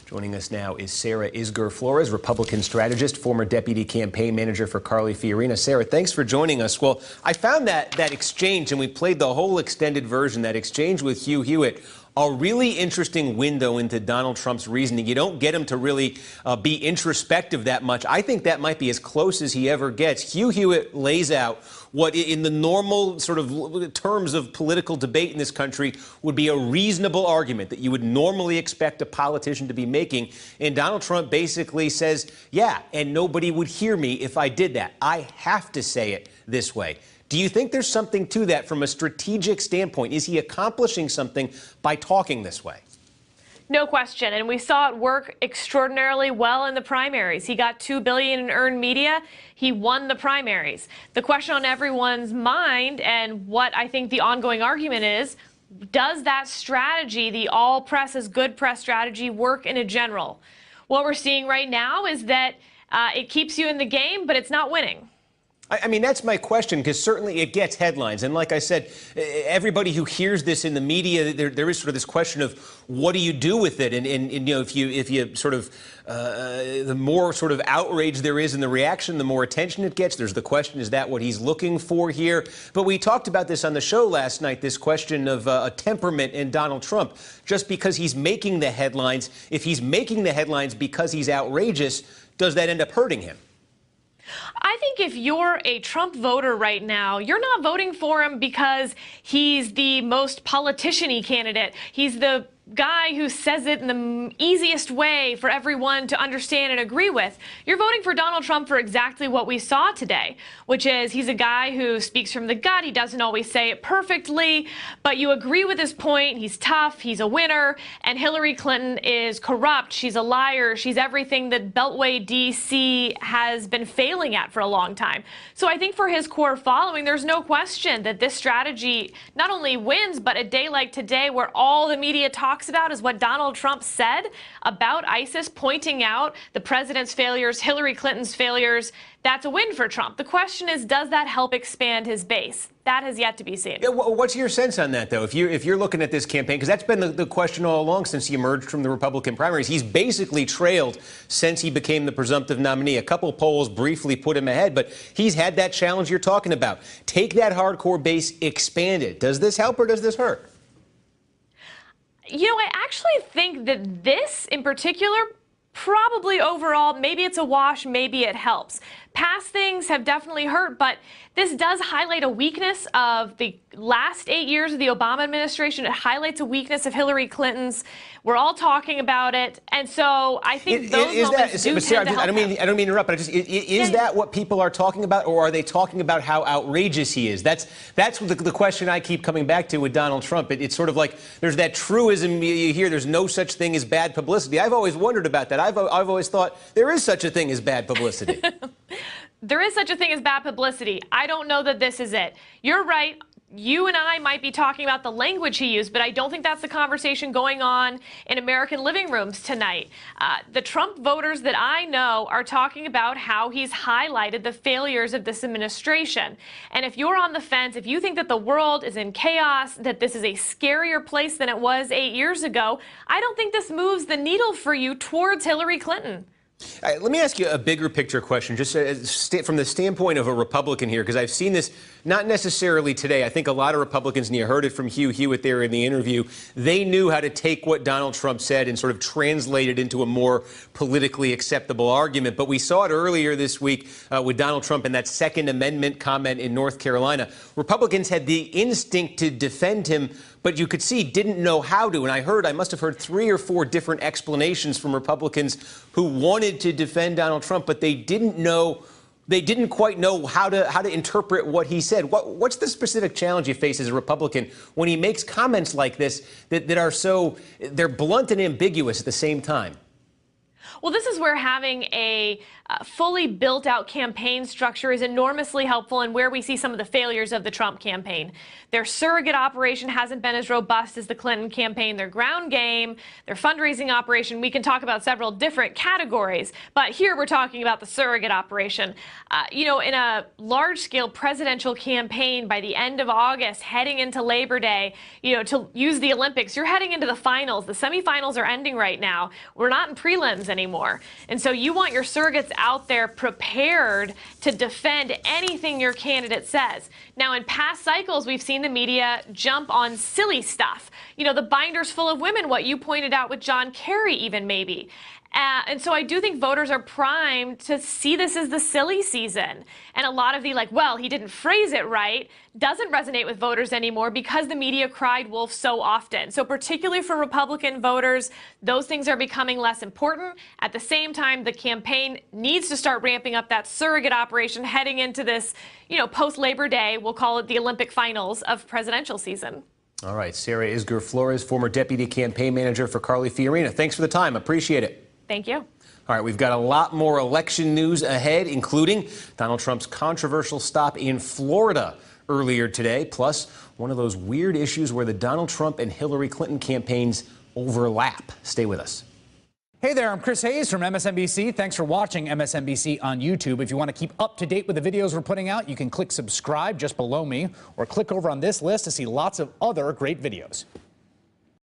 Joining us now is Sarah Isgur-Flores, Republican strategist, former deputy campaign manager for Carly Fiorina. Sarah, thanks for joining us. Well, I found that exchange, and we played the whole extended version, that exchange with Hugh Hewitt, a really interesting window into Donald Trump's reasoning. You don't get him to really be introspective that much. I think that might be as close as he ever gets. Hugh Hewitt lays out what, in the normal sort of terms of political debate in this country, would be a reasonable argument that you would normally expect a politician to be making. And Donald Trump basically says, yeah, and nobody would hear me if I did that. I have to say it this way. Do you think there's something to that from a strategic standpoint? Is he accomplishing something by talking this way? No question. And we saw it work extraordinarily well in the primaries. He got $2 billion in earned media. He won the primaries. The question on everyone's mind, and what I think the ongoing argument is, does that strategy, the all press is good press strategy, work in a general? What we're seeing right now is that it keeps you in the game, but it's not winning. I mean, that's my question, because certainly it gets headlines. And like I said, everybody who hears this in the media, there is sort of this question of what do you do with it? And you know, if you sort of, the more sort of outrage there is in the reaction, the more attention it gets. There's the question, is that what he's looking for here? But we talked about this on the show last night, this question of a temperament in Donald Trump. Just because he's making the headlines, if he's making the headlines because he's outrageous, does that end up hurting him? I think if you're a Trump voter right now, you're not voting for him because he's the most politician-y candidate. He's the guy who says it in the easiest way for everyone to understand and agree with. You're voting for Donald Trump for exactly what we saw today, which is he's a guy who speaks from the gut. He doesn't always say it perfectly, but you agree with his point. He's tough. He's a winner. And Hillary Clinton is corrupt. She's a liar. She's everything that Beltway D.C. has been failing at for a long time. So I think for his core following, there's no question that this strategy not only wins, but a day like today where all the media talks about is what Donald Trump said about ISIS, pointing out the president's failures, Hillary Clinton's failures. That's a win for Trump. The question is, does that help expand his base? That has yet to be seen. Yeah, what's your sense on that, though? If you're looking at this campaign, because that's been the question all along since he emerged from the Republican primaries. He's basically trailed since he became the presumptive nominee. A couple polls briefly put him ahead, but he's had that challenge you're talking about. Take that hardcore base, expand it. Does this help or does this hurt? You know, I actually think that this in particular, probably overall, maybe it's a wash, maybe it helps. Past things have definitely hurt, but this does highlight a weakness of the last 8 years of the Obama administration. It highlights a weakness of Hillary Clinton's. We're all talking about it, and so I think those moments do tend to help. I don't mean to interrupt, but is that what people are talking about, or are they talking about how outrageous he is? That's the question I keep coming back to with Donald Trump. It's sort of like there's that truism you hear: there's no such thing as bad publicity. I've always wondered about that. I've always thought there is such a thing as bad publicity. There is such a thing as bad publicity. I don't know that this is it. You're right. You and I might be talking about the language he used, but I don't think that's the conversation going on in American living rooms tonight. The Trump voters that I know are talking about how he's highlighted the failures of this administration. And if you're on the fence, if you think that the world is in chaos, that this is a scarier place than it was 8 years ago, I don't think this moves the needle for you towards Hillary Clinton. All right, let me ask you a bigger picture question, just from the standpoint of a Republican here, because I've seen this not necessarily today. I think a lot of Republicans, and you heard it from Hugh Hewitt there in the interview, they knew how to take what Donald Trump said and sort of translate it into a more politically acceptable argument. But we saw it earlier this week with Donald Trump and that Second Amendment comment in North Carolina. Republicans had the instinct to defend him, but you could see didn't know how to. And I must have heard 3 or 4 different explanations from Republicans who wanted to defend Donald Trump, but they didn't quite know how to interpret what he said. What's the specific challenge you face as a Republican when he makes comments like this that are they're blunt and ambiguous at the same time? Well, this is where having a fully built out campaign structure is enormously helpful, and where we see some of the failures of the Trump campaign. Their surrogate operation hasn't been as robust as the Clinton campaign. Their ground game, their fundraising operation, we can talk about several different categories, but here we're talking about the surrogate operation. In a large scale presidential campaign by the end of August, heading into Labor Day, to use the Olympics, you're heading into the finals. The semifinals are ending right now. We're not in prelims anymore. And so you want your surrogates out there prepared to defend anything your candidate says. Now, in past cycles, we've seen the media jump on silly stuff. The binder's full of women, what you pointed out with John Kerry, even maybe. And so I do think voters are primed to see this as the silly season. And a lot of the well, he didn't phrase it right doesn't resonate with voters anymore because the media cried wolf so often. So particularly for Republican voters, those things are becoming less important. At the same time, the campaign needs to start ramping up that surrogate operation heading into this, post-Labor Day, we'll call it the Olympic finals of presidential season. All right, Sarah Isgur-Flores, former deputy campaign manager for Carly Fiorina. Thanks for the time. Appreciate it. Thank you. All right, we've got a lot more election news ahead, including Donald Trump's controversial stop in Florida earlier today, plus one of those weird issues where the Donald Trump and Hillary Clinton campaigns overlap. Stay with us. Hey there, I'm Chris Hayes from MSNBC. Thanks for watching MSNBC on YouTube. If you want to keep up to date with the videos we're putting out, you can click subscribe just below me or click over on this list to see lots of other great videos.